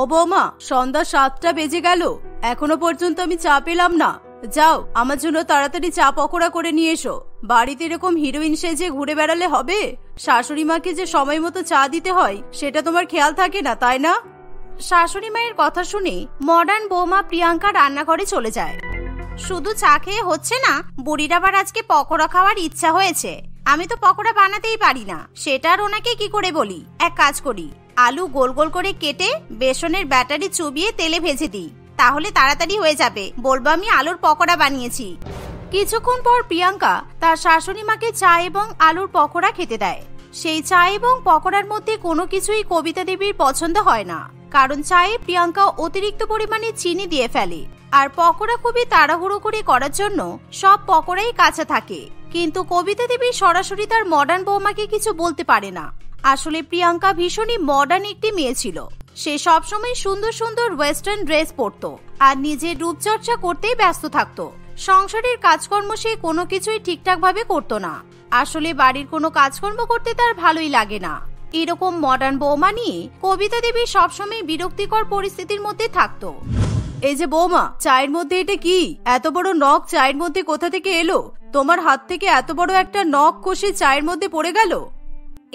ও বৌমা, সন্ধ্যা 7টা বেজে গেল, এখনো পর্যন্ত আমি চা পেলাম না। যাও, আমার জন্য তাড়াতাড়ি চা পকোড়া করে নিয়ে এসো। বাড়িতে এরকম হিরোইন সেজে ঘুরে বেড়ালে হবে? শাশুড়ি মাকে যে সময় মতো চা দিতে হয় সেটা তোমার খেয়াল থাকে না, তাই না? শাশুড়ি মায়ের কথা শুনে মডার্ন বৌমা প্রিয়াঙ্কা রান্নাঘরে চলে যায়। শুধু চা খেয়ে হচ্ছে না, বুড়ির আবার আজকে পকোড়া খাওয়ার ইচ্ছা হয়েছে। আমি তো পকোড়া বানাতেই পারি না, সেটা আর ওনাকে কি করে বলি? এক কাজ করি, আলু গোল গোল করে কেটে বেসনের ব্যাটারি চুবিয়ে তেলে ভেজে দিই, তাহলে তাড়াতাড়ি হয়ে যাবে। বলবো আমি আলুর পকোড়া বানিয়েছি। কিছুক্ষণ পর প্রিয়াঙ্কা তার শাশুড়ি মাকে চা এবং আলুর পকোড়া খেতে দেয়। সেই চা এবং পকোড়ার মধ্যে কোনো কিছুই কবিতা দেবীর পছন্দ হয় না, কারণ চায়ে প্রিয়াঙ্কা অতিরিক্ত পরিমাণে চিনি দিয়ে ফেলে। আর পকোড়া খুবই তাড়াহুড়ো করে করার জন্য সব পকোড়াই কাঁচা থাকে। কিন্তু কবিতা দেবী সরাসরি তার মডার্ন বৌমাকে কিছু বলতে পারে না। আসলে প্রিয়াঙ্কা ভীষণই মডার্ন একটি মেয়ে ছিল। সে সবসময় সুন্দর সুন্দর ওয়েস্টার্ন ড্রেস পরতো আর নিজের রূপচর্চা করতেই ব্যস্ত থাকতো। সংসারের কাজকর্ম সে কোনো কিছুই ঠিকঠাক ভাবে করতো না। আসলে বাড়ির কোনো কাজকর্ম করতে তার ভালোই লাগে না। এরকম মডার্ন বৌমা নিয়ে কবিতা দেবী সবসময় বিরক্তিকর পরিস্থিতির মধ্যে থাকতো। এই যে বৌমা, চায়ের মধ্যে এটা কি? এত বড় নখ চায়ের মধ্যে কোথা থেকে এলো? তোমার হাত থেকে এত বড় একটা নখ কষে চায়ের মধ্যে পড়ে গেল।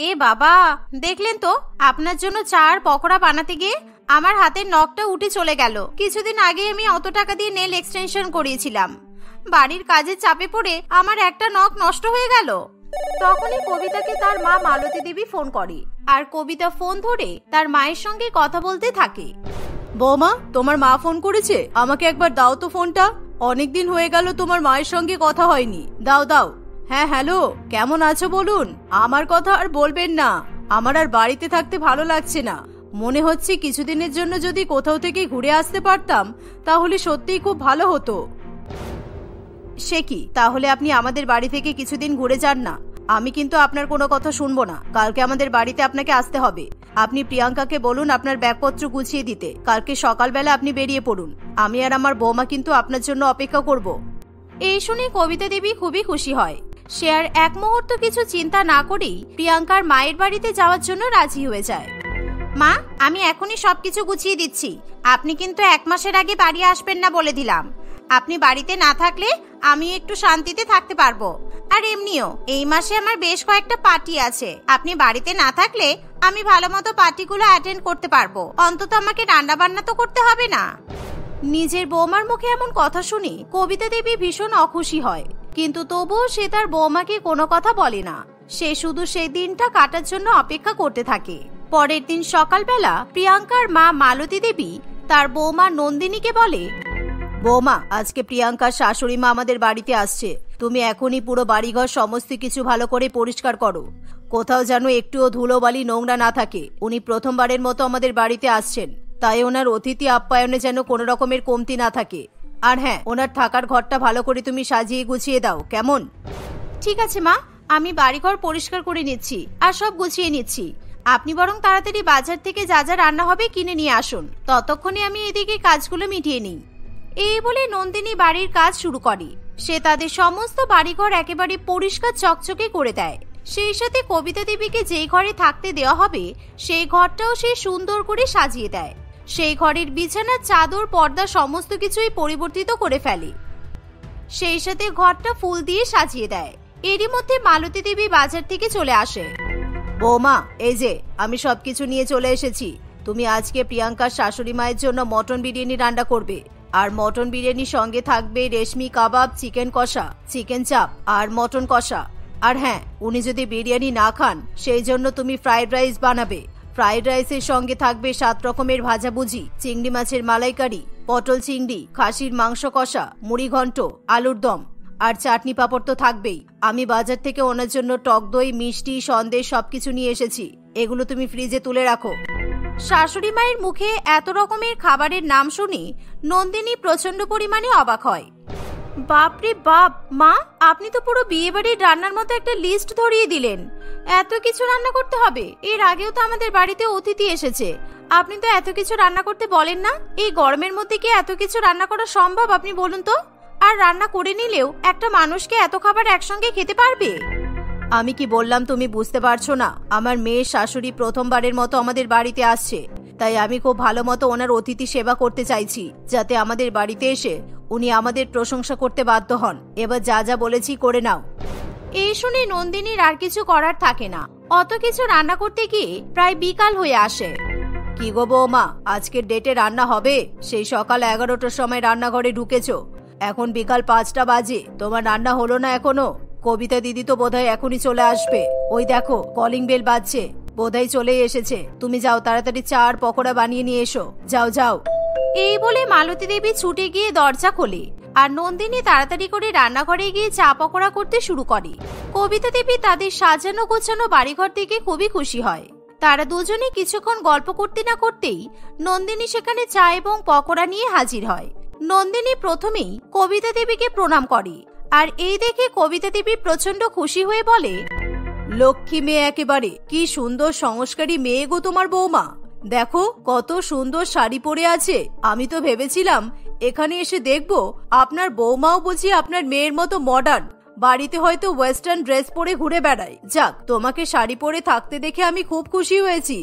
এ বাবা, দেখলেন তো, আপনার জন্য চা আর পকোড়া বানাতে গিয়ে আমার হাতের নখটা উঠে চলে গেল। কিছুদিন আগে আমি অত টাকা দিয়ে নেল এক্সটেনশন করিয়েছিলাম, বাড়ির কাজে চাপে পড়ে আমার একটা নখ নষ্ট হয়ে গেল। তখনই কবিতাকে তার মা মালতী দেবী ফোন করে, আর কবিতা ফোন ধরে তার মায়ের সঙ্গে কথা বলতে থাকে। বৌমা, তোমার মা ফোন করেছে, আমাকে একবার দাও তো ফোনটা। অনেকদিন হয়ে গেল তোমার মায়ের সঙ্গে কথা হয়নি। দাও দাও। হ্যাঁ হ্যালো, কেমন আছো বলুন। আমার কথা আর বলবেন না, আমার আর বাড়িতে থাকতে ভালো লাগছে না। মনে হচ্ছে কিছুদিনের জন্য যদি কোথাও থেকে ঘুরে আসতে পারতাম তাহলে সত্যিই খুব ভালো হতো। সে কি, তাহলে আপনি আমাদের বাড়ি থেকে কিছুদিন ঘুরে যান না। আমি কিন্তু আপনার কোনো কথা শুনবো না। কালকে আমাদের বাড়িতে আপনাকে আসতে হবে। আপনি প্রিয়াঙ্কাকে বলুন আপনার ব্যাগপত্র গুছিয়ে দিতে। কালকে সকালবেলা আপনি বেরিয়ে পড়ুন। আমি আর আমার বৌমা কিন্তু আপনার জন্য অপেক্ষা করব। এই শুনে কবিতা দেবী খুবই খুশি হয়। সে আর এক মুহূর্ত কিছু চিন্তা না করেই প্রিয়াঙ্কার মায়ের বাড়িতে যাওয়ার জন্য রাজি হয়ে যায়। মা, আমি এখনই সবকিছু গুছিয়ে দিচ্ছি। আপনি কিন্তু 1 মাসের আগে বাড়ি আসবেন না বলে দিলাম। আপনি বাড়িতে না থাকলে আমি একটু শান্তিতে থাকতে পারবো। আর এমনিও এই মাসে আমার বেশ কয়েকটা পার্টি আছে। আপনি বাড়িতে না থাকলে আমি ভালো মতো পার্টিগুলো অ্যাটেন্ড করতে পারবো। অন্তত আমাকে রান্না বান্না তো করতে হবে না। নিজের বৌমার মুখে এমন কথা শুনে কবিতা দেবী ভীষণ অখুশি হয়, কিন্তু তবুও সে তার বৌমাকে কোনো কথা বলে না। সে শুধু সেই দিনটা কাটার জন্য অপেক্ষা করতে থাকে। পরের দিন সকালবেলা প্রিয়াঙ্কার মা মালতী দেবী তার বৌমা নন্দিনীকে বলে, বৌমা, আজকে প্রিয়াঙ্কার শাশুড়ি মা আমাদের বাড়িতে আসছে। তুমি এখনই পুরো বাড়িঘর সমস্ত কিছু ভালো করে পরিষ্কার করো। কোথাও যেন একটুও ধুলোবালি নোংরা না থাকে। উনি প্রথমবারের মতো আমাদের বাড়িতে আসছেন, তাই ওনার অতিথি আপ্যায়নে যেন কোনো রকমের কমতি না থাকে। আর হ্যাঁ, ওনার থাকার ঘরটা ভালো করে তুমি সাজিয়ে গুছিয়ে দাও, কেমন? ঠিক আছে মা, আমি বাড়িঘর পরিষ্কার করে নিচ্ছি আর সব গুছিয়ে নিচ্ছি। আপনি বরং তাড়াতাড়ি বাজার থেকে যা যা রান্না হবে কিনে নিয়ে আসুন। ততক্ষণে আমি এদিকে কাজগুলো মিটিয়ে নিই। এই বলে নন্দিনী বাড়ির কাজ শুরু করে। সে তাদের সমস্ত বাড়িঘর একেবারে পরিষ্কার চকচকে করে দেয়। সেই সাথে কবিতা দেবীকে যেই ঘরে থাকতে দেওয়া হবে সেই ঘরটাও সে সুন্দর করে সাজিয়ে দেয়। সেই ঘরের বিছানা, চাদর, পর্দা সমস্ত কিছুই পরিবর্তিত করে ফেলে। সেই সাথে ঘরটা ফুল দিয়ে সাজিয়ে দেয়। এরই মধ্যে মালতী দেবী বাজার থেকে চলে আসে। বৌমা, এই যে আমি সবকিছু নিয়ে চলে এসেছি। তুমি আজকে প্রিয়াঙ্কার শাশুড়ি মায়ের জন্য মটন বিরিয়ানি রান্না করবে। আর মটন বিরিয়ানির সঙ্গে থাকবে রেশমি কাবাব, চিকেন কষা, চিকেন চাপ আর মটন কষা। আর হ্যাঁ, উনি যদি বিরিয়ানি না খান সেই জন্য তুমি ফ্রাইড রাইস বানাবে। ফ্রাইড রাইসের সঙ্গে থাকবে 7 রকমের ভাজাভুজি, চিংড়ি মাছের মালাইকারি, পটল চিংড়ি, খাসির মাংস কষা, মুড়ি ঘন্ট, আলুর দম আর চাটনি পাঁপড় তো থাকবেই। আমি বাজার থেকে ওনার জন্য টক দই, মিষ্টি, সন্দেশ সবকিছু নিয়ে এসেছি। এগুলো তুমি ফ্রিজে তুলে রাখো। শাশুড়ি মায়ের মুখে এত রকমের খাবারের নাম শুনে নন্দিনী প্রচন্ড পরিমাণে অবাক হয়। বাপরে বাপ, মা, আপনি তো পুরো বিয়ে বাড়ির রান্নার মতো একটা লিস্ট ধরিয়ে দিলেন। এত কিছু রান্না করতে হবে? এর আগেও তো আমাদের বাড়িতে অতিথি এসেছে, আপনি তো এত কিছু রান্না করতে বলেন না। এই গরমের মধ্যে কি এত কিছু রান্না করা সম্ভব আপনি বলুন তো? আর রান্না করে নিলেও একটা মানুষকে এত খাবার একসঙ্গে খেতে পারবে? আমি কি বললাম তুমি বুঝতে পারছো না? আমার মেয়ের শাশুড়ি প্রথমবারের মতো আমাদের বাড়িতে আসছে, তাই আমি খুব ভালো মতো ওনার অতিথি সেবা করতে চাইছি, যাতে আমাদের বাড়িতে এসে উনি আমাদের প্রশংসা করতে বাধ্য হন। এবার যা যা বলেছি করে নাও। এই শুনে নন্দিনীর আর কিছু করার থাকে না। অত কিছু রান্না করতে গিয়ে প্রায় বিকাল হয়ে আসে। কি গো বৌমা, আজকের ডেটে রান্না হবে? সেই সকাল 11টার সময় রান্নাঘরে ঢুকেছো, এখন বিকাল 5টা বাজে, তোমার রান্না হলো না এখনো? কবিতা দিদি তো বোধহয় এখনই চলে আসবে। ওই দেখো কলিং বেল বাজছে, বোধহয় চলেই এসেছে। তুমি যাও, তাড়াতাড়ি চা আর পকোড়া বানিয়ে নিয়ে এসো, যাও যাও। এই বলে মালতী দেবী ছুটে গিয়ে দরজা খোলে আর নন্দিনী তাড়াতাড়ি করে রান্নাঘরে গিয়ে চা পকোড়া করতে শুরু করে। কবিতা দেবী তাদের সাজানো গোছানো বাড়িঘর থেকে খুবই খুশি হয়। তারা দুজনে কিছুক্ষণ গল্প করতে না করতেই নন্দিনী সেখানে চা এবং পকোড়া নিয়ে হাজির হয়। নন্দিনী প্রথমেই কবিতা দেবীকে প্রণাম করে, আর এই দেখে কবিতা দেবী প্রচন্ড খুশি হয়ে বলে, লক্ষ্মী মেয়ে একেবারে, কি সুন্দর সংস্কারী মেয়ে গো তোমার বৌমা। দেখো কত সুন্দর শাড়ি পরে আছে। আমি তো ভেবেছিলাম এখানে এসে দেখবো আপনার বৌমাও বুঝি আপনার মেয়ের মতো মডার্ন, বাড়িতে হয়তো ওয়েস্টার্ন ড্রেস পরে ঘুরে বেড়ায়। যাক, তোমাকে শাড়ি পরে থাকতে দেখে আমি খুব খুশি হয়েছি।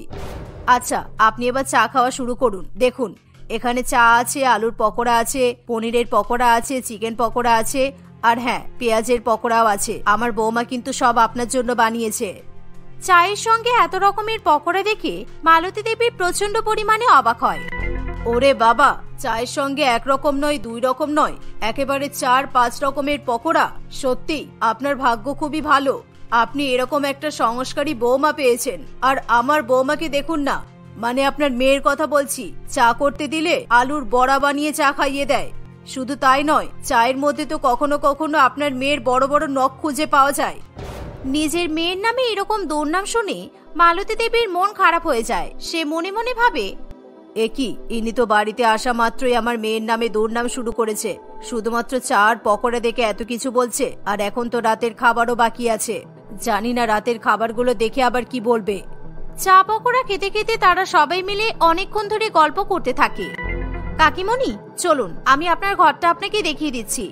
আচ্ছা, আপনি এবার চা খাওয়া শুরু করুন। দেখুন এখানে চা আছে, আলুর পকোড়া আছে, পনিরের পকোড়া আছে, চিকেন পকোড়া আছে, আর হ্যাঁ, পেঁয়াজের পকোড়াও আছে। আমার বৌমা কিন্তু সব আপনার জন্য বানিয়েছে। চায়ের সঙ্গে এত রকমের পকোড়া দেখে মালতী দেবী প্রচন্ড পরিমাণে অবাক হয়। ওরে বাবা, চায়ের সঙ্গে একরকম নয়, 2 রকম নয়, একেবারে 4-5 রকমের পকোড়া। সত্যি আপনার ভাগ্য খুবই ভালো, আপনি এরকম একটা সংস্কারী বৌমা পেয়েছেন। আর আমার বৌমাকে দেখুন না, মানে আপনার মেয়ের কথা বলছি, চা করতে দিলে আলুর বড়া বানিয়ে চা খাইয়ে দেয়। শুধু তাই নয়, চায়ের মধ্যে তো কখনো কখনো আপনার মেয়ের বড় বড় নখ খুঁজে পাওয়া যায়। নিজের মেয়ের নামে এরকম দুর্নাম শুনে মালতী দেবীর মন খারাপ হয়ে যায়। সে মনে মনে ভাবে, একি, ইনি তো বাড়িতে আসা মাত্রই আমার মেয়ের নামে দুর্নাম শুরু করেছে। শুধুমাত্র চা আর পকোড়া দেখে এত কিছু বলছে, আর এখন তো রাতের খাবারও বাকি আছে। জানি না রাতের খাবারগুলো দেখে আবার কি বলবে। চা পকোড়া খেতে খেতে তারা সবাই মিলে অনেকক্ষণ ধরে গল্প করতে থাকে। কাকিমণি চলুন, আমি আপনার ঘরটা আপনাকে দেখিয়ে দিচ্ছি,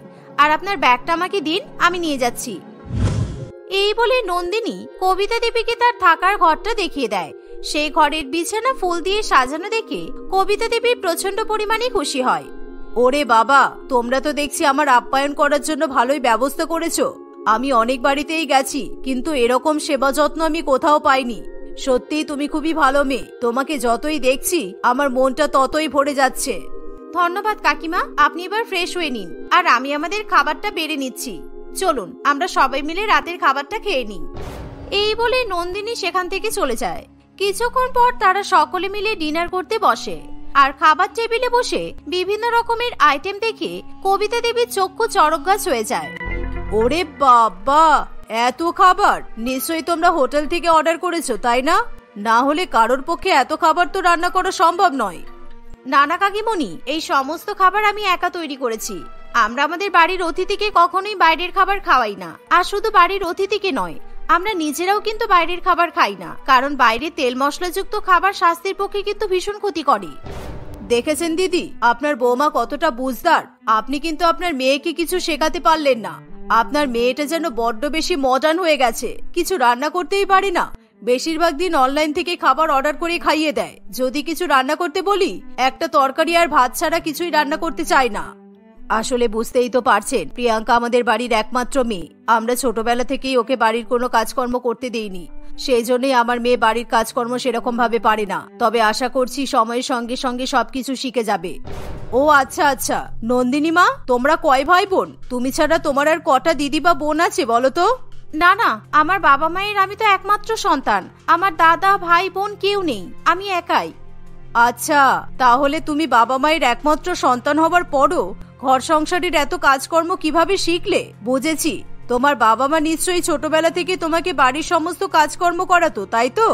আর আপনার ব্যাগটা আমাকে দিন, আমি নিয়ে যাচ্ছি। এই বলে নন্দিনী কবিতা দেবীকে তার থাকার ঘরটা দেখিয়ে দেয়। সেই ঘরের বিছানা ফুল দিয়ে সাজানো দেখে কবিতা দেবী প্রচন্ড পরিমাণে খুশি হয়। ওরে বাবা, তোমরা তো দেখছি আমার আপ্যায়ন করার জন্য ভালোই ব্যবস্থা করেছো। আমি অনেক বাড়িতেই গেছি, কিন্তু এরকম সেবা যত্ন আমি কোথাও পাইনি। সত্যিই তুমি খুবই ভালো মেয়ে, তোমাকে যতই দেখছি আমার মনটা ততই ভরে যাচ্ছে। ধন্যবাদ কাকিমা, আপনি এবার ফ্রেশ হয়ে নিন, আর আমি আমাদের খাবারটা বেড়ে নিচ্ছি। চলুন আমরা সবাই মিলে রাতের খাবারটা খেয়ে নিই। এই বলে নন্দিনী সেখান থেকে চলে যায়। কিছুক্ষণ পর তারা সকলে মিলে ডিনার করতে বসে, আর খাবার টেবিলে বসে বিভিন্ন রকমের আইটেম দেখে কবিতা দেবীর চক্ষু চড়ক গাছ হয়ে যায়। ওরে বাবা, এত খাবার! নিশ্চয়ই তোমরা হোটেল থেকে অর্ডার করেছো, তাই না? না হলে কারোর পক্ষে এত খাবার তো রান্না করা সম্ভব নয়। নানা কাকিমণি, এই সমস্ত খাবার আমি একা তৈরি করেছি। আমরা আমাদের বাড়ির অতিথিকে কখনোই বাইরের খাবার খাওয়াই না। আর শুধু বাড়ির অতিথিকে নয়, আমরা নিজেরাও কিন্তু বাইরের খাবার খাই না, কারণ বাইরে তেল মশলাযুক্ত খাবার স্বাস্থ্যের পক্ষে কিন্তু ভীষণ ক্ষতি করে। দেখেছেন দিদি, আপনার বৌমা কতটা বুঝদার। আপনি কিন্তু আপনার মেয়েকে কিছু শেখাতে পারলেন না। আপনার মেয়েটা যেন বড্ড বেশি মডার্ন হয়ে গেছে, কিছু রান্না করতেই পারে না। বেশিরভাগ দিন অনলাইন থেকে খাবার অর্ডার করে খাইয়ে দেয়। যদি কিছু রান্না করতে বলি, একটা তরকারি আর ভাত ছাড়া কিছুই রান্না করতে চায় না। আসলে বুঝতেই তো পারছেন, প্রিয়াঙ্কা আমাদের বাড়ির একমাত্র মেয়ে। আমরা ছোটবেলা থেকেই ওকে বাড়ির কোনো কাজকর্ম করতে দেইনি। সেই জন্যই আমার মেয়ে বাড়ির কাজকর্ম সেরকম ভাবে পারে না। তবে আশা করছি সময়ের সঙ্গে সঙ্গে সবকিছু শিখে যাবে। ও আচ্ছা আচ্ছা, নন্দিনী মা, তোমরা কয় ভাই বোন? তুমি ছাড়া তোমার আর কটা দিদি বা বোন আছে বলো তো? না না, আমার বাবা মায়ের আমি তো একমাত্র সন্তান। আমার দাদা ভাই বোন কেউ নেই, আমি একাই। আচ্ছা, তাহলে তুমি বাবা মায়ের একমাত্র সন্তান হবার পরও ঘর সংসারের এত কাজকর্ম কিভাবে শিখলে? বুঝেছি, তোমার বাবা মা নিশ্চয়ই ছোটবেলা থেকে তোমাকে বাড়ির সমস্ত কাজকর্ম করাতো, তাই তো?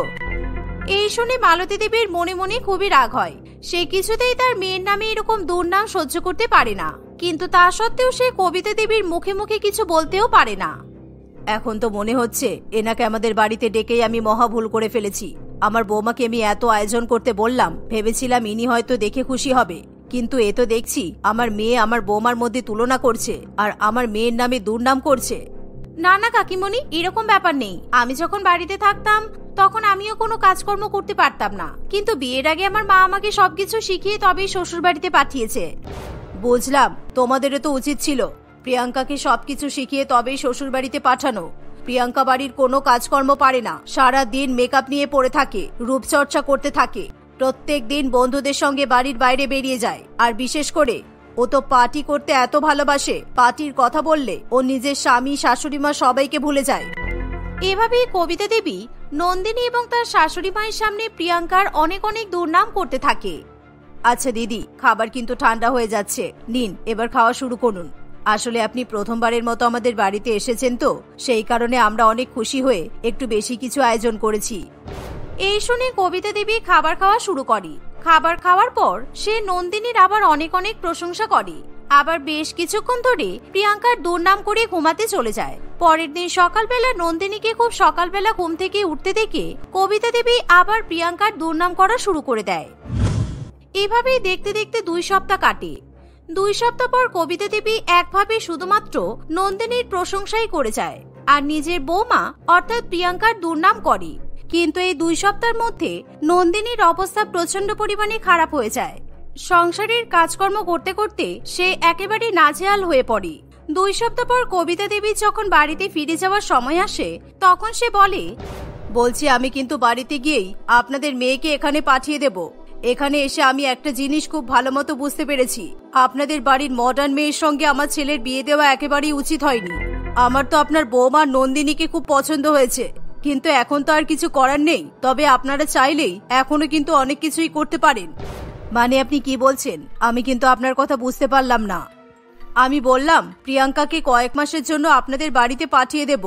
এই শুনে মালতী দেবীর মনে মনে খুবই রাগ হয়। সে কিছুতেই তার মেয়ের নামে এরকম দুর্নাম সহ্য করতে পারে না, কিন্তু তা সত্ত্বেও সে কবিতা দেবীর মুখে মুখে কিছু বলতেও পারে না। এখন তো মনে হচ্ছে এনাকে আমাদের বাড়িতে ডেকেই আমি মহা ভুল করে ফেলেছি। আমার বৌমাকে আমি এত আয়োজন করতে বললাম, ভেবেছিলাম ইনি হয়তো দেখে খুশি হবে, কিন্তু এ তো দেখছি আমার মেয়ে আমার বৌমার মধ্যে তুলনা করছে আর আমার মেয়ের নামে দুর্নাম করছে। না না কাকিমণি, এরকম ব্যাপার নেই। আমি যখন বাড়িতে থাকতাম তখন আমিও কোনো কাজকর্ম করতে পারতাম না, কিন্তু বিয়ের আগে আমার মা আমাকে সবকিছু শিখিয়ে তবেই শ্বশুর বাড়িতে পাঠিয়েছে। বুঝলাম, তোমাদেরও তো উচিত ছিল প্রিয়াঙ্কাকে সবকিছু শিখিয়ে তবেই শ্বশুর বাড়িতে পাঠানো। প্রিয়াঙ্কা বাড়ির কোনো কাজকর্ম পারে না, সারা দিন মেকআপ নিয়ে পড়ে থাকে, রূপচর্চা করতে থাকে, প্রত্যেক দিন বন্ধুদের সঙ্গে বাড়ির বাইরে বেরিয়ে যায়। আর বিশেষ করে ও তো পার্টি করতে এত ভালোবাসে, পার্টির কথা বললে ও নিজের স্বামী শাশুড়ি মা সবাইকে ভুলে যায়। এভাবেই কবিতা দেবী নন্দিনী এবং তার শাশুড়ি মায়ের সামনে প্রিয়াঙ্কার অনেক অনেক দুর্নাম করতে থাকে। আচ্ছা দিদি, খাবার কিন্তু ঠান্ডা হয়ে যাচ্ছে, নিন এবার খাওয়া শুরু করুন। আসলে আপনি প্রথমবারের মতো আমাদের বাড়িতে এসেছেন, তো সেই কারণে আমরা অনেক খুশি হয়ে একটু বেশি কিছু আয়োজন করেছি। এই শুনে কবিতা দেবী খাবার খাওয়া শুরু করে। খাবার খাওয়ার পর সে নন্দিনীর আবার অনেক অনেক প্রশংসা করে, আবার বেশ কিছুক্ষণ ধরে প্রিয়াঙ্কার দুর্নাম করে ঘুমাতে চলে যায়। পরের দিন সকালবেলা নন্দিনীকে খুব সকালবেলা ঘুম থেকে উঠতে দেখে কবিতা দেবী আবার প্রিয়াঙ্কার দুর্নাম করা শুরু করে দেয়। এভাবেই দেখতে দেখতে 2 সপ্তাহ কাটে। 2 সপ্তাহ পর কবিতা দেবী একভাবে শুধুমাত্র নন্দিনীর প্রশংসাই করে যায় আর নিজের বৌমা অর্থাৎ প্রিয়াঙ্কার দুর্নাম করে। কিন্তু এই 2 সপ্তাহের মধ্যে নন্দিনীর অবস্থা প্রচন্ড পরিমাণে খারাপ হয়ে যায়। সংসারের কাজকর্ম করতে করতে সে একেবারে নাজেহাল হয়ে পড়ে। 2 সপ্তাহ পর কবিতা দেবী যখন বাড়িতে ফিরে যাওয়ার সময় আসে, তখন সে বলছি আমি কিন্তু বাড়িতে গিয়েই আপনাদের মেয়েকে এখানে পাঠিয়ে দেব। এখানে এসে আমি একটা জিনিস খুব ভালো মতো বুঝতে পেরেছি, আপনাদের বাড়ির মডার্ন মেয়ের সঙ্গে আমার ছেলের বিয়ে দেওয়া একেবারেই উচিত হয়নি। আমার তো আপনার বৌমা নন্দিনীকে খুব পছন্দ হয়েছে, কিন্তু এখন তো আর কিছু করার নেই। তবে আপনারা চাইলেই এখনো কিন্তু অনেক কিছুই করতে পারেন। মানে আপনি কি বলছেন? আমি কিন্তু আপনার কথা বুঝতে পারলাম না। আমি বললাম প্রিয়াঙ্কাকে কয়েক মাসের জন্য আপনাদের বাড়িতে পাঠিয়ে দেব।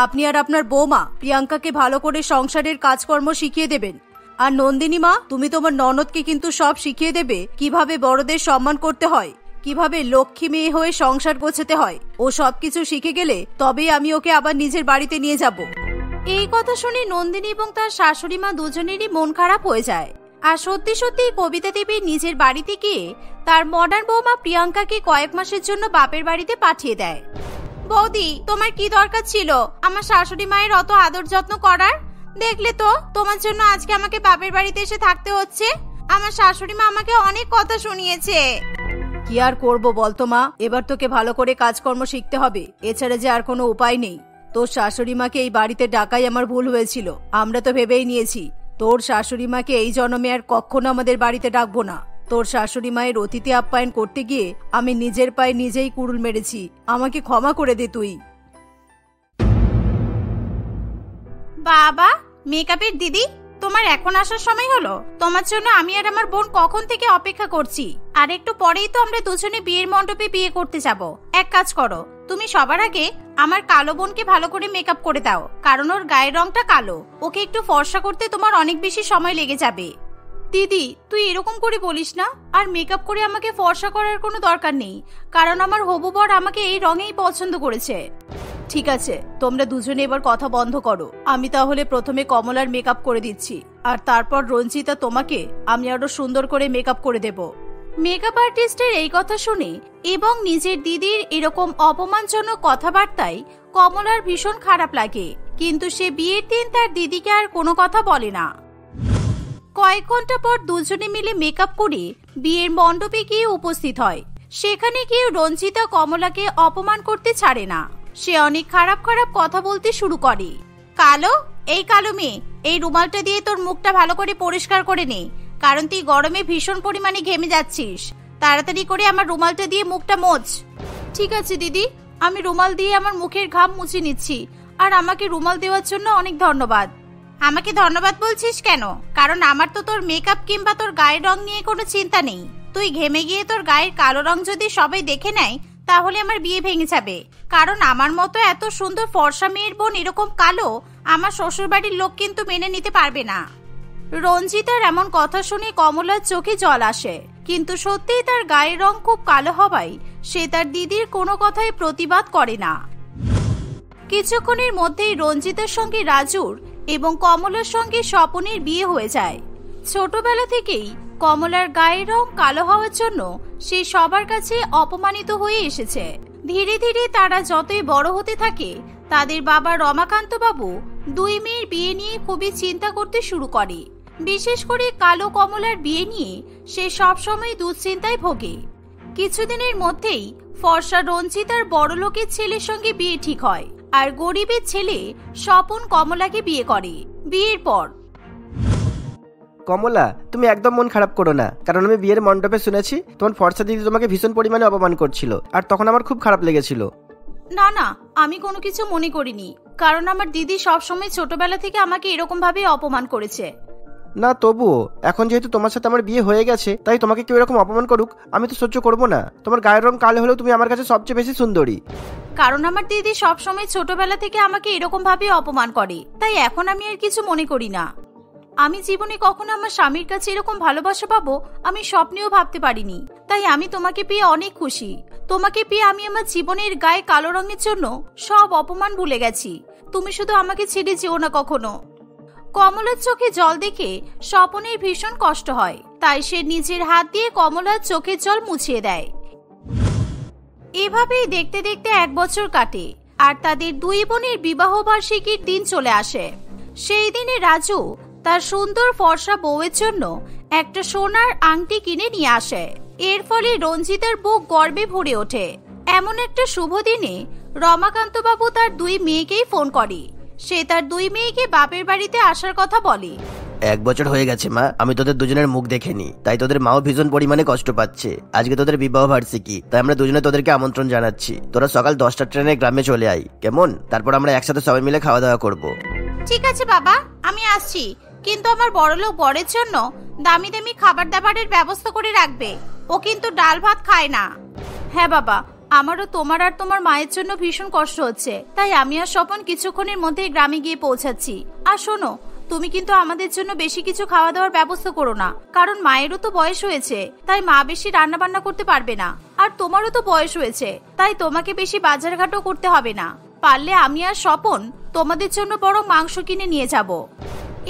আপনি আর আপনার বৌমা প্রিয়াঙ্কাকে ভালো করে সংসারের কাজকর্ম শিখিয়ে দেবেন। আর নন্দিনী মা, তুমি তোমার ননদকে কিন্তু সব শিখিয়ে দেবে কিভাবে বড়দের সম্মান করতে হয়, কিভাবে লক্ষ্মী মেয়ে হয়ে সংসার গোছাতে হয়। ও সবকিছু শিখে গেলে তবেই আমি ওকে আবার নিজের বাড়িতে নিয়ে যাব। এই কথা শুনে নন্দিনী এবং তার শাশুড়ি মা দুজনেরই মন খারাপ হয়ে যায়। আর সত্যি সত্যি কবিতা দেবী নিজের বাড়িতে গিয়ে তার মডার্ন বৌমা প্রিয়াঙ্কাকে কয়েক মাসের জন্য বাপের বাড়িতে পাঠিয়ে দেয়। বৌদি, তোমার কি দরকার ছিল আমার শাশুড়ি মায়ের অত আদর যত্ন করার? দেখলে তো তোমার জন্য আজকে আমাকে বাপের বাড়িতে এসে থাকতে হচ্ছে। আমার শাশুড়ি মা আমাকে অনেক কথা শুনিয়েছে। কি আর করবো বলতো মা, এবার তোকে ভালো করে কাজকর্ম শিখতে হবে, এছাড়া যে আর কোনো উপায় নেই। তোর শাশুড়ি মাকে এই বাড়িতে ডাকাই আমার ভুল হয়েছিল। আমরা তো ভেবেই নিয়েছি তোর শাশুড়ি মাকে এই জন্মে আর কখনো আমাদের বাড়িতে ডাকবো না। তোর শাশুড়ি মায়ের অতিথি আপ্যায়ন করতে গিয়ে আমি নিজের পায়ে নিজেই কুড়ুল মেরেছি, আমাকে ক্ষমা করে দে তুই। বাবা, মেকআপের দিদি, তোমার এখন আসার সময় হলো? তোমার জন্য আমি আর আমার বোন কখন থেকে অপেক্ষা করছি। আর একটু পরেই তো আমরা দুজনে বিয়ের মণ্ডপে বিয়ে করতে যাব। এক কাজ করো, তুমি সবার আগে আমার কালো বোনকে ভালো করে মেকআপ করে দাও, কারণ ওর গায়ের রংটা কালো। ওকে একটু ফর্সা করতে তোমার অনেক বেশি সময় লেগে যাবে। দিদি, তুই এরকম করে বলিস না। আর মেকআপ করে আমাকে ফর্সা করার কোনো দরকার নেই, কারণ আমার হবু বর আমাকে এই রঙেই পছন্দ করেছে। ঠিক আছে, তোমরা দুজনে এবার কথা বন্ধ করো। আমি তাহলে প্রথমে কমলার মেকআপ করে দিচ্ছি, আর তারপর রঞ্জিতা তোমাকে আমি আরো সুন্দর করে মেকআপ করে দেব। মেকআপ আর্টিস্টের এই কথা শুনে এবং নিজের দিদির এরকম অপমানজনক কথাবার্তায় কমলার ভীষণ খারাপ লাগে, কিন্তু সে বিয়ের দিন তার দিদিকে আর কোনো কথা বলে না। কয়েক ঘন্টা পর দুজনে মিলে মেকআপ করে বিয়ের মণ্ডপে গিয়ে উপস্থিত হয়। সেখানে গিয়ে রঞ্জিতা কমলাকে অপমান করতে ছাড়ে না। সে অনেক খারাপ খারাপ কথা বলতে শুরু করে। কালো, এই কালো মেয়ে, এই রুমালটা দিয়ে তোর মুখটা ভালো করে পরিষ্কার করে নে, কারণ তুই গরমে ভীষণ পরিমাণে ঘেমে যাচ্ছিস। তাড়াতাড়ি করে আমার রুমালটা দিয়ে মুখটা মোছ। ঠিক আছে দিদি, আমি রুমাল দিয়ে আমার মুখের ঘাম মুছে নিচ্ছি। আর আমাকে রুমাল দেওয়ার জন্য অনেক ধন্যবাদ। আমাকে ধন্যবাদ বলছিস কেন? কারণ আমার তো তোর মেকআপ কিংবা তোর গায়ের রং নিয়ে কোনো চিন্তা নেই। তুই ঘেমে গিয়ে তোর গায়ের কালো রং যদি সবাই দেখে নেয় তাহলে আমার বিয়ে ভেঙে যাবে, কারণ আমার মতো এত সুন্দর ফর্সা মেয়ের বোন এরকম কালো আমার শ্বশুর বাড়ির লোক কিন্তু মেনে নিতে পারবে না। রঞ্জিতার এমন কথা শুনে কমলার চোখে জল আসে, কিন্তু সত্যিই তার গায়ের রং খুব কালো হওয়ায় সে তার দিদির কোনো কথায় প্রতিবাদ করে না। কিছুক্ষণের মধ্যেই রঞ্জিতার সঙ্গে রাজুর এবং কমলার সঙ্গে স্বপনের বিয়ে হয়ে যায়। ছোটবেলা থেকেই কমলার গায়ের রং কালো হওয়ার জন্য সে সবার কাছে অপমানিত হয়ে এসেছে। ধীরে ধীরে তারা যতই বড় হতে থাকে তাদের বাবা রমাকান্ত বাবু দুই মেয়ের বিয়ে নিয়ে খুবই চিন্তা করতে শুরু করে। বিশেষ করে কালো কমলার বিয়ে নিয়ে সে সবসময় দুশ্চিন্তায় ভোগে। কিছুদিনের মধ্যেই ফর্সা রঞ্জিতার বড়লোকের ছেলের সঙ্গে বিয়ে ঠিক হয়, আর গরিবের ছেলে স্বপন কমলাকে বিয়ে করে। বিয়ের পর কমলা, তুমি একদম মন খারাপ করো না, কারণ আমি বিয়ের মণ্ডপে শুনেছি তোমার ফর্সা দিদি তোমাকে ভীষণ পরিমাণে অপমান করছিল, আর তখন আমার খুব খারাপ লেগেছিল। না না, আমি কোনো কিছু মনে করিনি, কারণ আমার দিদি সবসময় ছোটবেলা থেকে আমাকে এরকম ভাবে অপমান করেছে। না তবুও এখন যেহেতু তোমার সাথে আমার বিয়ে হয়ে গেছে, তাই তোমাকে কেউ এরকম অপমান করুক আমি তো সহ্য করবো না। তোমার গায়ের রং কালো হলেও তুমি আমার কাছে সবচেয়ে বেশি সুন্দরী। কারণ আমার দিদি সবসময় ছোটবেলা থেকে আমাকে এরকম ভাবে অপমান করে, তাই এখন আমি আর কিছু মনে করি না। আমি জীবনে কখনো আমার স্বামীর কাছে এরকম ভালোবাসা পাবো আমি স্বপ্নেও ভাবতে পারিনি। তাই আমি তোমাকে পেয়ে অনেক খুশি। তোমাকে পেয়ে আমি আমার জীবনের গায়ে কালো রঙের জন্য সব অপমান ভুলে গেছি। তুমি শুধু আমাকে ছেড়ে যেও না কখনো। কমলার চোখে জল দেখে স্বপনের ভীষণ কষ্ট হয়, তাই সে নিজের হাত দিয়ে কমলার চোখের জল মুছিয়ে দেয়। এভাবেই দেখতে দেখতে 1 বছর কাটে, আর তাদের দুই বোনের বিবাহ বার্ষিকীর দিন চলে আসে। সেই দিনে রাজু তার সুন্দর ফর্সা বউয়ের জন্য একটা সোনার আংটি কিনে নিয়ে আসে। এর ফলে রঞ্জিতার বুক গর্বে ভরে ওঠে। এমন একটা শুভ দিনে রমাকান্ত বাবু তার দুই মেয়েকেই ফোন করে। সে তার দুই মেয়েকে বাপের বাড়িতে আসার কথা বলে। 1 বছর হয়ে গেছে মা, আমি তোদের দুজনের মুখ দেখেনি, তাই তোদের মাও ভীষণ পরিমাণে কষ্ট পাচ্ছে। আজকে তোদের বিবাহ বার্ষিকী, তাই আমরা দুজনে তোদেরকে আমন্ত্রণ জানাচ্ছি। তোরা সকাল 10টার ট্রেনে গ্রামে চলে আই, কেমন? তারপর আমরা একসাথে সবাই মিলে খাওয়া দাওয়া করবো। ঠিক আছে বাবা, আমি আসছি, কিন্তু আমার বড়লোক বরের জন্য দামি দামি খাবার দাবারের ব্যবস্থা করে রাখবে। ও কিন্তু ডাল ভাত খায় না। হ্যাঁ বাবা, আমারও তোমার আর তোমার মায়ের জন্য ভীষণ কষ্ট হচ্ছে, তাই আমি আর স্বপন কিছুক্ষণের মধ্যে গ্রামে গিয়ে পৌঁছাচ্ছি। আর শোনো, তুমি কিন্তু আমাদের জন্য বেশি কিছু খাওয়া দাওয়ার ব্যবস্থা করো না, কারণ মায়েরও তো বয়স হয়েছে, তাই মা বেশি রান্না বান্না করতে পারবে না। আর তোমারও তো বয়স হয়েছে, তাই তোমাকে বেশি বাজারঘাটও করতে হবে না। পারলে আমি আর স্বপন তোমাদের জন্য বরং মাংস কিনে নিয়ে যাব।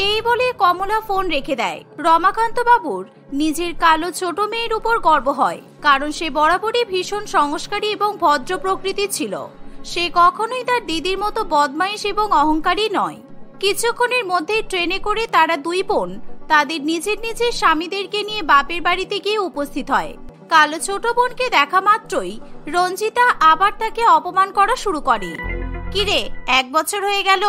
এই বলে কমলা ফোন রেখে দেয়। রমাকান্ত বাবুর নিজের কালো ছোট মেয়ের উপর গর্ব হয়, কারণ সে বরাবরই ভীষণ সংস্কারী এবং ভদ্র প্রকৃতির ছিল। সে কখনোই তার দিদির মতো বদমাইশ এবং অহংকারী নয়। কিছুক্ষণের মধ্যে ট্রেনে করে তারা দুই বোন তাদের নিজের নিজের স্বামীদেরকে নিয়ে বাপের বাড়িতে গিয়ে উপস্থিত হয়। কালো ছোট বোনকে দেখা মাত্রই রঞ্জিতা আবার তাকে অপমান করা শুরু করে। কিরে, 1 বছর হয়ে গেল,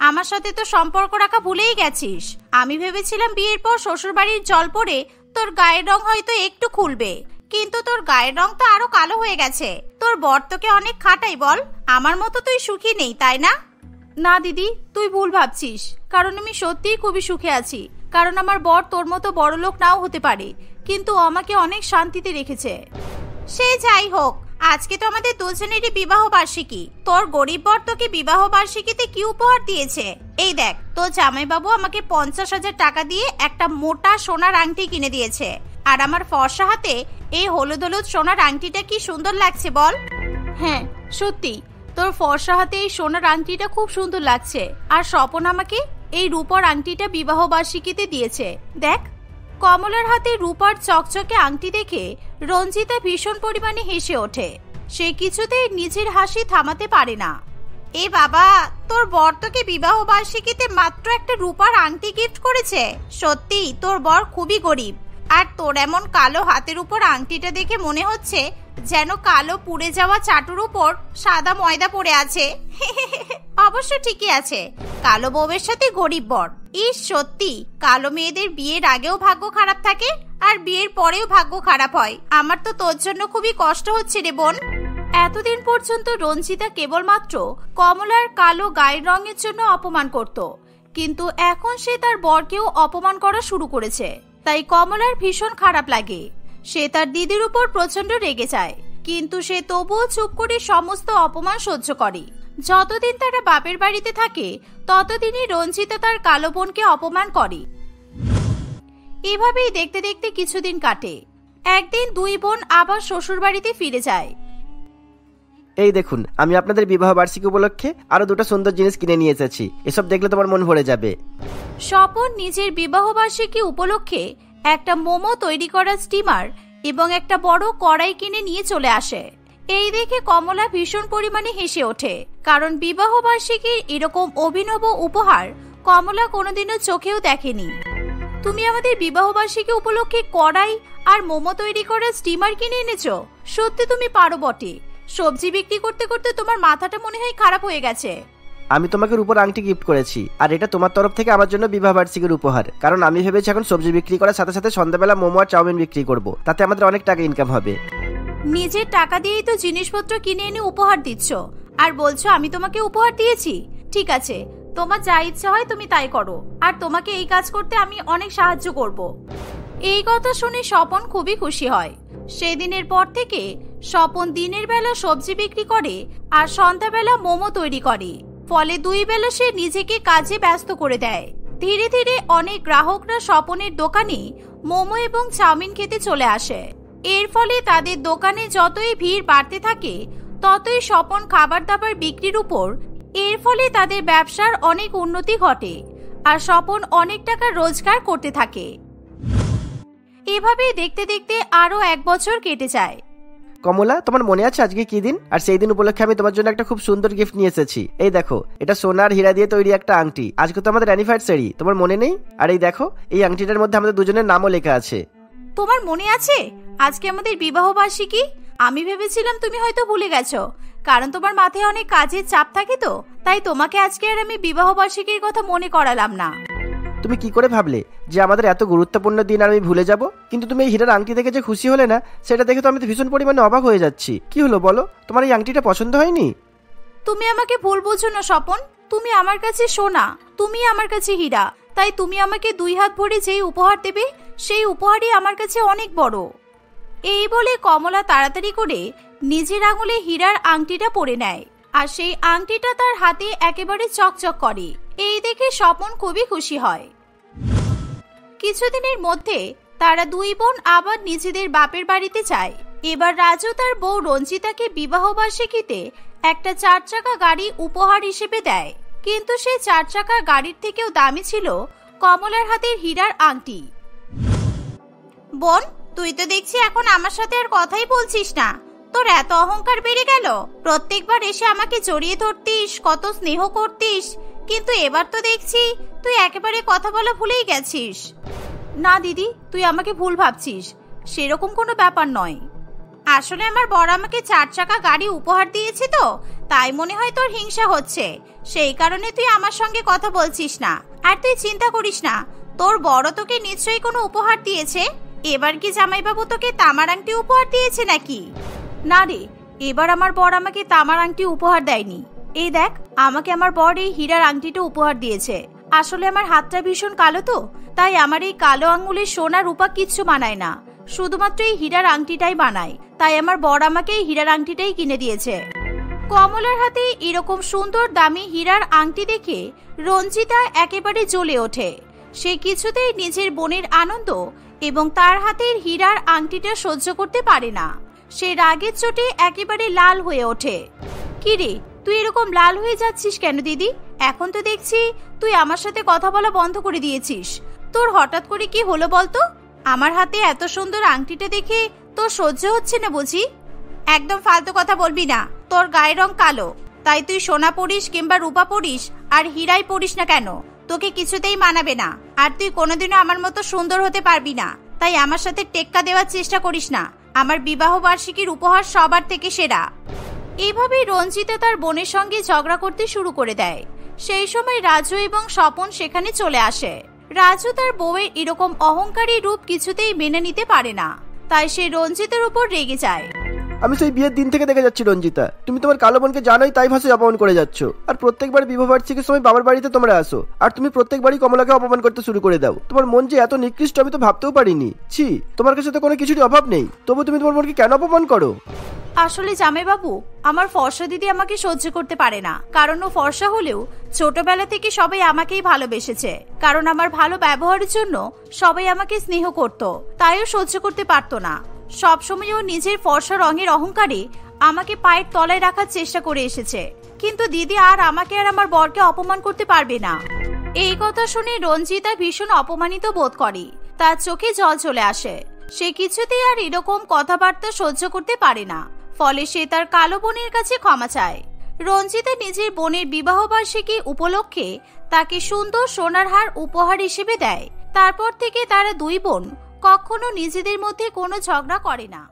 আমার সাথে তো সম্পর্ক রাখা ভুলেই গেছিস। আমি ভেবেছিলাম বিয়ের পর শ্বশুর বাড়ির জল পড়ে তোর গায়ের রং হয়তো একটু খুলবে, কিন্তু তোর গায়ের রং তো আরো কালো হয়ে গেছে। তোর বর তোকে অনেক খাটাই বল, আমার মতো তুই সুখী নেই, তাই না? না দিদি, তুই ভুল ভাবছিস, কারণ আমি সত্যিই খুবই সুখে আছি। কারণ আমার বর তোর মতো বড়লোক নাও হতে পারে, কিন্তু আমাকে অনেক শান্তিতে রেখেছে। সে যাই হোক, আজকে তো আমাদের দুজনেরই বিবাহ বার্ষিকী। তোর গরিব বর তোকে বিবাহ বার্ষিকীতে কি উপহার দিয়েছে? এই দেখ, তোর জামাইবাবু আমাকে 50,000 টাকা দিয়ে একটা মোটা সোনার আংটি কিনে দিয়েছে। আর আমার ফর্সা হাতে এই হলুদ হলুদ সোনার আংটিটা কি সুন্দর লাগছে বল? হ্যাঁ সত্যি, তোর ফর্সা হাতে এই সোনার আংটিটা খুব সুন্দর লাগছে। আর স্বপন আমাকে এই রূপার আংটিটা বিবাহ বার্ষিকীতে দিয়েছে। দেখ। কমলার হাতে রূপার চকচকে আংটি দেখে রঞ্জিতা ভীষণ পরিমাণে হেসে ওঠে। সে কিছুতেই নিজের হাসি থামাতে পারে না। এ বাবা, তোর বর তোকে বিবাহ বার্ষিকীতে মাত্র একটা রূপার আংটি গিফট করেছে? সত্যি তোর বর খুবই গরিব। আর তোর এমন কালো হাতের উপর আংটিটা দেখে মনে হচ্ছে যেন কালো পুড়ে যাওয়া চাটুর উপর সাদা ময়দা পড়ে আছে। অবশ্য ঠিকই আছে, কালো বউয়ের সাথে গরিব বর। ইস সত্যি, কালো মেয়েদের বিয়ের আগেও ভাগ্য খারাপ থাকে আর বিয়ের পরেও ভাগ্য খারাপ হয়। আমার তো তোর জন্য খুবই কষ্ট হচ্ছে রে বোন। এতদিন পর্যন্ত রঞ্জিতা কেবলমাত্র কমলার কালো গায়ের রঙের জন্য অপমান করত, কিন্তু এখন সে তার বরকেও অপমান করা শুরু করেছে। তাই কমলার ভীষণ খারাপ লাগে। সে তার দিদির উপর প্রচন্ড রেগে যায়, কিন্তু সে তবুও চুপ করে সমস্ত অপমান সহ্য করে। যতদিন তারা বাপের বাড়িতে থাকে ততদিনই রঞ্জিতা তার কালো বোনকে অপমান করে। এভাবেই দেখতে দেখতে কিছুদিন কাটে। একদিন দুই বোন আবার শ্বশুর বাড়িতে ফিরে যায়। এই দেখুন, আমি আপনাদের বিবাহ বার্ষিকী উপলক্ষে আরো 2টা সুন্দর জিনিস কিনে নিয়ে এসেছি। এসব দেখলে তোমার মন ভরে যাবে। স্বপন নিজের বিবাহ বার্ষিকী উপলক্ষে একটা মোমো তৈরি করা স্টিমার এবং একটা বড় কড়াই কিনে নিয়ে চলে আসে। এই দেখে কমলা ভীষণ পরিমাণে হেসে ওঠে, কারণ বিবাহ বার্ষিকীর এরকম অভিনব উপহার কমলা কোনোদিনও চোখেও দেখেনি। তুমি আমাদের বিবাহ বার্ষিকী উপলক্ষে কড়াই আর মোমো তৈরি করার স্টিমার কিনে এনেছো। সত্যি তুমি পারো বটে। সবজি বিক্রি করতে করতে তোমার মাথাটা মনে হয় খারাপ হয়ে গেছে। আমি তোমাকে রূপোর আংটি গিফট করেছি, আর এটা তোমার তরফ থেকে আমার জন্য বিবাহ বার্ষিকীর উপহার। কারণ আমি ভেবেছি এখন সবজি বিক্রি করার সাথে সাথে সন্ধ্যাবেলা মোমো আর চাউমিন বিক্রি করব, তাতে আমাদের অনেক টাকা ইনকাম হবে। নিজের টাকা দিয়েই তো জিনিসপত্র কিনে এনে উপহার দিচ্ছ, আর বলছো আমি তোমাকে উপহার দিয়েছি। ঠিক আছে, তোমার যা ইচ্ছা হয় তুমি তাই করো, আর তোমাকে এই কাজ করতে আমি অনেক সাহায্য করব। এই কথা শুনে স্বপন খুবই খুশি হয়। সেই দিনের পর থেকে স্বপন দিনের বেলা সবজি বিক্রি করে আর সন্ধ্যাবেলা মোমো তৈরি করে। ফলে দুই বেলা সে নিজেকে কাজে ব্যস্ত করে দেয়। ধীরে ধীরে অনেক গ্রাহকরা স্বপনের দোকানে মোমো এবং চাউমিন খেতে চলে আসে। এর ফলে তাদের দোকানে যতই ভিড় বাড়তে থাকে ততই স্বপন খাবার দাবার বিক্রির উপর এর ফলে তাদের ব্যবসার অনেক উন্নতি ঘটে, আর স্বপন অনেক টাকা রোজগার করতে থাকে। এভাবেই দেখতে দেখতে আরো 1 বছর কেটে যায়। কমলা, তোমার মনে আছে আজকে কি দিন? আর সেই দিন উপলক্ষে আমি তোমার জন্য একটা খুব সুন্দর গিফট নিয়ে এসেছি। এই দেখো, এটা সোনা আর হীরা দিয়ে তৈরি একটা আংটি। আজকে তো আমাদের অ্যানিভার্সারি, তোমার মনে নেই? আর এই দেখো, এই আংটিটার মধ্যে আমাদের দুজনের নামও লেখা আছে। তোমার মনে আছে আজকে আমাদের বিবাহ বার্ষিকী? আমি ভেবেছিলাম তুমি হয়তো ভুলে গেছো, কারণ তোমার মাথায় অনেক কাজের চাপ থাকে, তো তাই তোমাকে আজকে আর আমি বিবাহ বার্ষিকীর কথা মনে করালাম না। তুমি কি করে ভাবলে যে আমাদের এত গুরুত্বপূর্ণ দিন আর আমি ভুলে যাব? কিন্তু তুমি এই হীরার আংটি দেখে যে খুশি হলে না, সেটা দেখে তো আমি তো ভীষণ পরিমাণে অবাক হয়ে যাচ্ছি। কি হলো বলো, তোমার এই আংটিটা পছন্দ হয়নি? তুমি আমাকে ভুল বুঝো না স্বপন। তুমি আমার কাছে সোনা, তুমি আমার কাছে হীরা। তাই তুমি আমাকে 2 হাত ভরে যেই উপহার দেবে সেই উপহারই আমার কাছে অনেক বড়। এই বলে কমলা তাড়াতাড়ি করে নিজের আঙুলে হীরার আংটিটা পরে নেয়, আর সেই আংটিটা তার হাতে একেবারে চকচক করে। এই দেখে স্বপন খুবই খুশি হয়। কিছুদিনের মধ্যে তারা 2 বোন আবার নিজেদের বাপের বাড়িতে যায়। এবার রাজু তার বউ রঞ্জিতাকে বিবাহ বার্ষিকীতে একটা 4 চাকা গাড়ি উপহার হিসেবে দেয়, কিন্তু সেই 4 চাকার গাড়ির থেকেও দামি ছিল কমলার হাতের হীরার আংটি। বোন, তুই তো দেখছি এখন আমার সাথে আর কথাই বলছিস না। তোর এত অহংকার বেড়ে গেল। প্রত্যেকবার এসে আমাকে জড়িয়ে ধরতিস, কত স্নেহ করতিস, কিন্তু এবার তো দেখছি তুই একেবারে কথা বলা ভুলেই গেছিস। না দিদি, তুই আমাকে ভুল ভাবছিস, সেরকম কোনো ব্যাপার নয়। আসলে আমার বর আমাকে 4 চাকা গাড়ি উপহার দিয়েছে, তো তাই মনে হয় তোর হিংসা হচ্ছে। সেই কারণে তুই আমার সঙ্গে কথা বলছিস না। আর তুই চিন্তা করিস না, তোর বড় তোকে নিশ্চয়ই কোনো উপহার দিয়েছে। এবার কি জামাইবাবু তোকে তামার আংটি উপহার দিয়েছে নাকি? না রে, এবার আমার বর আমাকে তামার আংটি উপহার দেয়নি। এই দেখ, আমাকে আমার বর এই হীরার আংটিটা উপহার দিয়েছে। আসলে আমার হাতটা ভীষণ কালো, তো তাই আমার এই কালো আঙ্গুলের সোনা রূপা কিচ্ছু বানায় না, শুধুমাত্র এই হীরার আংটিটাই বানায়। তাই আমার বর আমাকে এই হীরার আংটিটাই কিনে দিয়েছে। কমলার হাতে এরকম সুন্দর দামি হীরার আংটি দেখে রঞ্জিতা একেবারে জ্বলে ওঠে। সে কিছুতেই নিজের বোনের আনন্দ এবং তার হাতের হীরার আংটিটা সহ্য করতে পারে না। সে রাগের চোটে একেবারে লাল হয়ে ওঠে। কি রে, তুই এরকম লাল হয়ে যাচ্ছিস কেন দিদি? এখন তো দেখছি তুই আমার সাথে কথা বলা বন্ধ করে দিয়েছিস। তোর হঠাৎ করে কি হলো বলতো? আমার হাতে এত সুন্দর আংটিটা দেখে তোর সহ্য হচ্ছে না বুঝি? একদম ফালতু কথা বলবি না। তোর গায়ের রং কালো, তাই তুই সোনা পরিস কিংবা রূপা পরিস আর হীরাই পরিস না কেন, তোকে কিছুতেই মানাবে না। আর তুই কোনোদিনও আমার মতো সুন্দর হতে পারবি না। তাই আমার সাথে টেক্কা দেওয়ার চেষ্টা করিস না। আমার বিবাহ বার্ষিকীর উপহার সবার থেকে সেরা। এইভাবেই রঞ্জিতা তার বোনের সঙ্গে ঝগড়া করতে শুরু করে দেয়। সেই সময় রাজু এবং স্বপন সেখানে চলে আসে। রাজু তার বউয়ের এরকম অহংকারী রূপ কিছুতেই মেনে নিতে পারে না, তাই সে রঞ্জিতার উপর রেগে যায়। আমি সেই বিয়ের দিন থেকে দেখে যাচ্ছি রঞ্জিতা, তুমি তোমার কালো বোনকে জানোই তাই ভাষায় অপমান করে যাচ্ছ। আর প্রত্যেকবার বিবাহ বার্ষিকীর সময় বাবার বাড়িতে তোমরা আসো, আর তুমি প্রত্যেকবারই কমলাকে অপমান করতে শুরু করে দাও। তোমার মন যে এত নিকৃষ্ট আমি তো ভাবতেও পারিনি। ছি, তোমার কাছে তো কোনো কিছুরই অভাব নেই, তবু তুমি তোমার বোনকে কেন অপমান করো? আসলে জামাইবাবু, আমার ফর্সা দিদি আমাকে সহ্য করতে পারে না। কারণ ও ফর্সা হলেও ছোটবেলা থেকে সবাই আমাকেই ভালোবেসেছে। কারণ আমার ভালো ব্যবহারের জন্য সবাই আমাকে স্নেহ করত, তাইও সহ্য করতে পারতো না। সবসময় ও নিজের ফর্সা রঙের অহংকারে আমাকে পায়ের তলায় রাখার চেষ্টা করে এসেছে। কিন্তু দিদি আর আমাকে আর আমার বরকে অপমান করতে পারবে না। এই কথা শুনে রঞ্জিতা ভীষণ অপমানিত বোধ করে। তার চোখে জল চলে আসে। সে কিছুতেই আর এরকম কথাবার্তা সহ্য করতে পারে না। ফলে সে তার কালো বোনের কাছে ক্ষমা চায়। রঞ্জিতা নিজের বোনের বিবাহ বার্ষিকী উপলক্ষে তাকে সুন্দর সোনার হার উপহার হিসেবে দেয়। তারপর থেকে তারা দুই বোন কখনো নিজেদের মধ্যে কোনো ঝগড়া করে না।